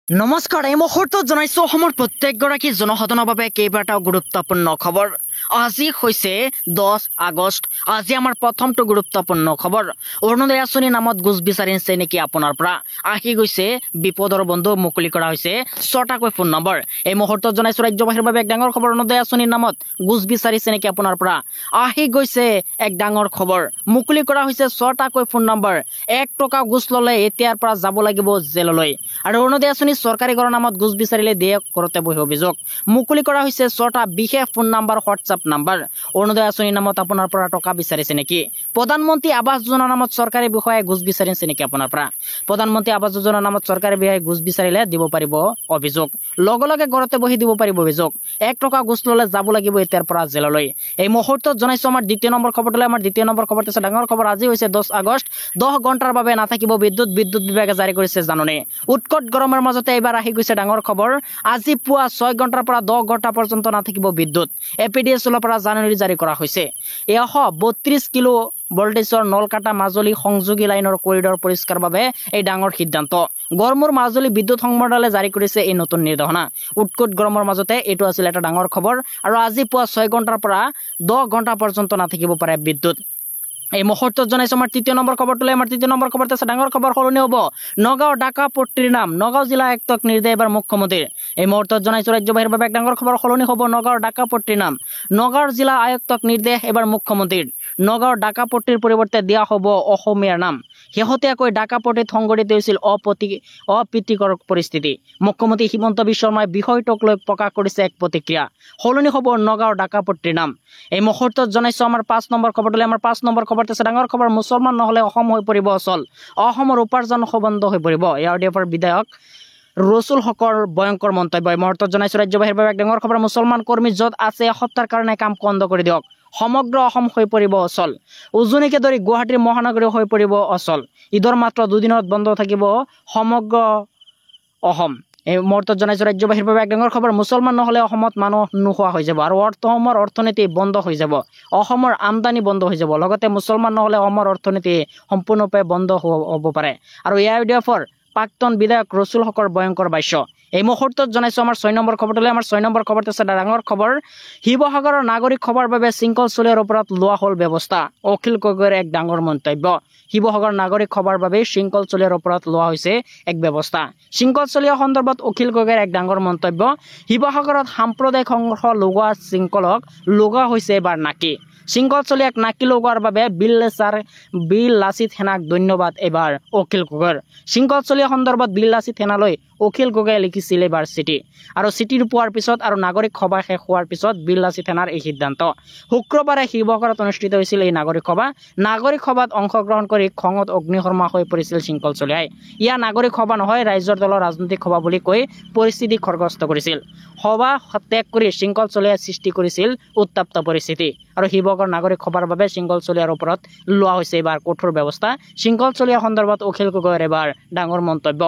নমস্কাৰ এই মুহূৰ্তত জনাইছো অসমৰ প্ৰত্যেকগৰাকী জনসাধাৰণৰ বাবে কেইবাটাও গুৰুত্বপূৰ্ণ খবৰ। আজি হৈছে 10 আগষ্ট। আজি আমাৰ প্ৰথমটো গুৰুত্বপূৰ্ণ খবৰ। অৰুণোদয় আঁচনি নামত গোচ বিচাৰিছে নেকি আপোনাৰ পৰা? আহি গৈছে বিপদৰ বন্ধু, মুকলি কৰা হৈছে 6টাকৈ ফোন নম্বৰ। এই মুহূৰ্তত জনাইছো ৰাজ্যবাসীৰ বাবে এক ডাঙৰ খবৰ। অৰুণোদয় আঁচনিৰ নামত গোচ বিচাৰিছে নেকি আপোনাৰ পৰা? আহি গৈছে এক ডাঙৰ খবৰ। মুকলি কৰা হৈছে 6টাকৈ ফোন নম্বৰ। 1 টকা গোচ ললে এতিয়াৰ পৰা যাব লাগিব জেললৈ। আৰু অৰুণোদয় আঁচনি চৰকাৰীকৰণৰ নামত গোচ বিচাৰিলে দিয়ে ঘৰতে বহি অভিযোগ। মুকলি কৰা হৈছে 6টা বিশেষ phone number, WhatsApp number. Orunodoi আঁচনিৰ নামত আপোনাৰ পৰা টকা বিচাৰিছে নেকি? প্ৰধানমন্ত্ৰী আৱাস যোজনাৰ নামত চৰকাৰী বিষয়াই গোচ বিচাৰিছে নেকি আপোনাৰ পৰা? প্ৰধানমন্ত্ৰী আৱাস যোজনাৰ নামত চৰকাৰী বিষয়াই গোচ বিচাৰিলে দিব পাৰিব অভিযোগ। লগে লগে ঘৰতে বহি দিব পাৰিব অভিযোগ। 1 টকা গোচ ললে যাব লাগিব এতিয়াৰ পৰা জেললৈ। এই মুহূৰ্তত জনাইছো আমাৰ দ্বিতীয় নম্বৰ খবৰটোলৈ। আমাৰ দ্বিতীয় নম্বৰ খবৰটো আছে ডাঙৰ খবৰ। আজি হৈছে 10 আগষ্ট। 10 ঘণ্টাৰ বাবে নাথাকিব বিদ্যুৎ। বিদ্যুৎ বিভাগে জাৰি কৰিছে জাননী। উৎকট গৰমৰ মাজতে এইবাৰ আহি গৈছে ডাঙৰ খবৰ। আজি পুৱা 6 ঘণ্টাৰ পৰা 10 ঘণ্টা পৰ্যন্ত নাথাকিব বিদ্যুৎ। এপিডিএছৰ পৰা জাননী জাৰি কৰা হৈছে। 132 কিলো ভল্টেজৰ নলকাটা মাজুলী সংযোগী লাইনৰ কৰিডৰ পৰিষ্কাৰ বাবে এই ডাঙৰ সিদ্ধান্ত। গড়মূৰ মাজুলী বিদ্যুৎ সংমণ্ডলে জাৰি কৰিছে এই নতুন নিৰ্দেশনা। উৎকট গৰমৰ মাজতে এইটো আছিল এটা ডাঙৰ খবৰ। আৰু আজি পুৱা 6 ঘণ্টাৰ পৰা 10 ঘণ্টা পৰ্যন্ত নাথাকিব পাৰে বিদ্যুৎ। এই মুহূৰ্তত জনাইছো আমাৰ তৃতীয় নম্বৰ খবৰটোলৈ। আমাৰ তৃতীয় নম্বৰ খবৰটো আছে ডাঙৰ খবৰ। সলনি হ'ব নগাঁও ডাকা পট্টিৰ নাম। নগাঁও জিলা আয়ুক্তক নিৰ্দেশ এবাৰ মুখ্যমন্ত্ৰীৰ। এই মুহূৰ্তত জনাইছো ৰাজ্যবাসীৰ বাবে এক ডাঙৰ খবৰ। সলনি হ'ব নগাঁৱৰ ডাকা পট্টিৰ নাম। নগাঁও জিলা আয়ুক্তক নিৰ্দেশ এবাৰ মুখ্যমন্ত্ৰীৰ। নগাঁৱৰ ডাকা পট্টিৰ পৰিৱৰ্তে দিয়া হ'ব অসমীয়াৰ নাম। শেহতীয়াকৈ ডাকা পট্টিত সংঘটিত হৈছিল অপ্ৰীতিকৰ পৰিস্থিতি। মুখ্যমন্ত্ৰী হিমন্ত বিশ্ব শৰ্মাই বিষয়টোক লৈ প্ৰকাশ কৰিছে এক প্ৰতিক্ৰিয়া। সলনি হ'ব নগাঁৱৰ ডাকা পট্টিৰ নাম। এই মুহূৰ্তত জনাইছো আমাৰ 5 নম্বৰ খবৰটোলৈ। আমাৰ 5 নম্বৰ খবৰটো আছে ডাঙৰ খবৰ। মুছলমান নহলে অসম হৈ পৰিব অচল। অসমৰ উপাৰ্জন বন্ধ হৈ পৰিব। ARDFৰ বিধায়ক ৰছুল হকৰ ভয়ংকৰ মন্তব্য। এই মুহূৰ্তত জনাইছো ৰাজ্যবাসীৰ বাবে এক ডাঙৰ খবৰ। মুছলমান কৰ্মী য'ত আছে এসপ্তাহৰ কাৰণে কাম বন্ধ কৰি দিয়ক। সমগ্ৰ অসম হৈ পৰিব অচল। উজনিকে ধৰি গুৱাহাটীৰ মহানগৰী হৈ পৰিব অচল। ঈদৰ মাত্ৰ 2 দিনত বন্ধ থাকিব সমগ্ৰ অসম। এই মুহূৰ্তত জনাইছো ৰাজ্যবাসীৰ বাবে এক ডাঙৰ খবৰ। মুছলমান নহলে অসমত মানুহ নোহোৱা হৈ যাব আৰু অসমৰ অৰ্থনীতি বন্ধ হৈ যাব। অসমৰ আমদানি বন্ধ হৈ যাব। লগতে মুছলমান নহলে অসমৰ অৰ্থনীতি সম্পূৰ্ণৰূপে বন্ধ হ'ব পাৰে। আৰু ARDFৰ প্ৰাক্তন বিধায়ক ৰছুল হকৰ ভয়ংকৰ ভাষ্য। এই মুহূৰ্তত জনাইছো আমাৰ 6 নম্বৰ খবৰটোলৈ। আমাৰ 6 নম্বৰ খবৰটো আছে ডাঙৰ খবৰ। শিৱসাগৰৰ নাগৰিক সভাৰ বাবে শৃংখল চুলীয়াৰ ওপৰত লোৱা হ'ল ব্যৱস্থা। অখিল গগৈৰ এক ডাঙৰ মন্তব্য। শিৱসাগৰ নাগৰিক সভাৰ বাবে শৃংখল চুলীয়াৰ ওপৰত লোৱা হৈছে এক ব্যৱস্থা। শৃংখল চুলীয়া সন্দৰ্ভত অখিল গগৈৰ এক ডাঙৰ মন্তব্য। শিৱসাগৰত সাম্প্ৰদায়িক সংঘৰ্ষ লগোৱা শৃংখলক লগোৱা হৈছে এবাৰ নাকি। শৃংখল চুলীয়াক নাকি লগোৱাৰ বাবে বিল লাচিত সেনাক ধন্যবাদ এবাৰ অখিল গগৈৰ। শৃংখল চুলীয়া সন্দৰ্ভত বিল লাচিত সেনালৈ অখিল গগৈয়ে লিখিছিল এবাৰ চিঠি। আৰু চিঠি পোৱাৰ পিছত আৰু নাগৰিক সভা শেষ হোৱাৰ পিছত বিল লাচিত সেনাৰ এই সিদ্ধান্ত। শুক্ৰবাৰে শিৱসাগৰত অনুষ্ঠিত হৈছিল এই নাগৰিক সভা। নাগৰিক সভাত অংশগ্ৰহণ কৰি খঙত অগ্নিশৰ্মা হৈ পৰিছিল শৃংখল চুলীয়াই। ইয়াৰ নাগৰিক সভা নহয়, ৰাইজৰ দলৰ ৰাজনৈতিক সভা বুলি কৈ পৰিস্থিতি খৰগ্ৰস্ত কৰিছিল। সভা ত্যাগ কৰি শৃংখল চুলীয়াই সৃষ্টি কৰিছিল উত্তপ্ত পৰিস্থিতি। আৰু শিৱসাগৰ নাগৰিক সভাৰ বাবে শৃংখল চুলীয়াৰ ওপৰত লোৱা হৈছে এবাৰ কঠোৰ ব্যৱস্থা। শৃংখল চুলীয়াৰ সন্দৰ্ভত অখিল গগৈৰ এবাৰ ডাঙৰ মন্তব্য।